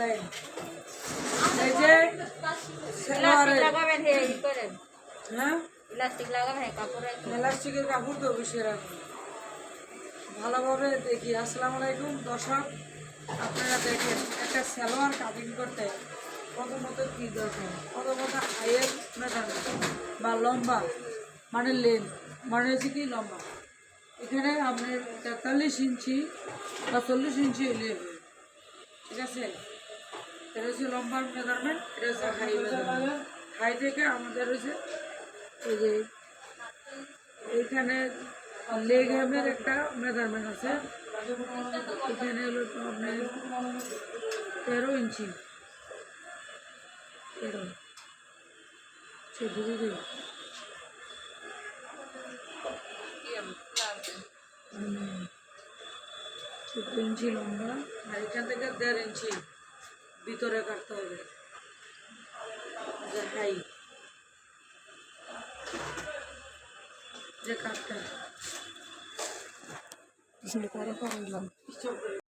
এই যে প্লাস্টিক লাগাবেন হে ই করেন হ্যাঁ প্লাস্টিক লাগাবেন হে কাপড় রাখবেন প্লাস্টিকের কাপড় তো বেশি রাখুন ভালোভাবে দেখি। আসসালামু আলাইকুম দর্শক, আপনারা দেখেন একটা সালোয়ার কাটিং করতে প্রথমত কী দরকার, প্রথমত হাইয়ের মেজারমেন্ট বা লম্বা মানে লেন্থ মানে হচ্ছে কি লম্বা। এখানে আপনার 43 ইঞ্চি বা 40 ইঞ্চি হলে হবে, ঠিক আছে। এটা হচ্ছে লম্বার মেজারমেন্ট, এটা হচ্ছে হাই মেজারমেন্ট। হাই থেকে আমাদের হচ্ছে এই যে এইখানে লেগ হ্যামের একটা মেজারমেন্ট আছে, এখানে হলো তো আপনার 13 ইঞ্চি 13 14 ইঞ্চি লম্বা, আর এখান থেকে 1.5 ইঞ্চি ভিতরে কাটতে হবে যে হাই যে কাটটা